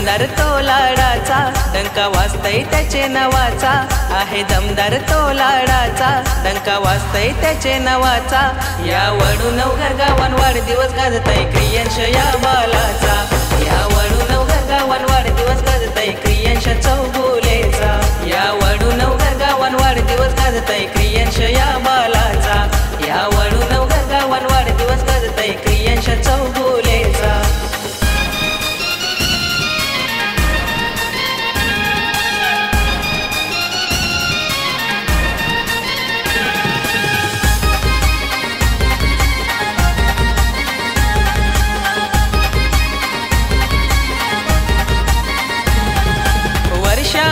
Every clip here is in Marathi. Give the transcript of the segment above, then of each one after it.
दमदार तो लाडाचा, डंका वाजतय त्याचे नावाचा, आहे दमदार तो लाडाचा, डंका वाजतय त्याचे नावाचा। या वडूनवघर गावान वाढदिवस गाजतय क्रियांश या बालाचा, या वडूनवघर गावान वाढदिवस गाजतय क्रियांश चौगुलेचा, या वडूनवघर गावान वाढदिवस गाजतय क्रियांश या बालाचा, या वडूनवघर गावान वाढदिवस गाजतय क्रियांश चौगुलेचा।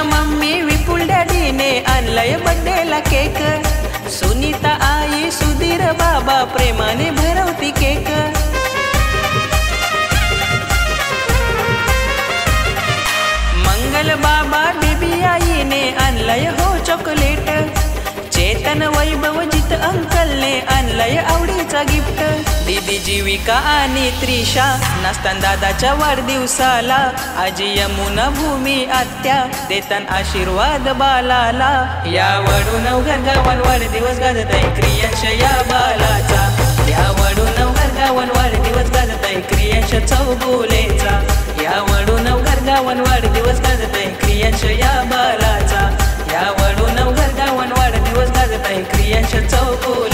मम्मी विपुल डॅडीने आणलाय बड्डेला केक, सुनीता आई सुधीर बाबा प्रेमाने भरवती केक। मंगल बाबा बेबी आईने आणलाय हो चॉकलेट, चेतन वैभव जित अंकलने आणलाय आवडीचा गिफ्ट। दीदी जीविका आणि त्रिशा नाचतान दादाच्या वाढदिवसाला, आजी यमुना भूमी आत्या देतान आशीर्वाद बालाला। या वडूनवघर गावान वाढदिवस गाजतय क्रियांश या बालाचा, या वडूनवघर गावान वाढदिवस गाजतय क्रियांश चौगुलेचा, या वडूनवघर गावान वाढदिवस गाजतय क्रियांश या बालाचा, या वडूनवघर गावान वाढदिवस गाजतय क्रियांश चौगुलेचा।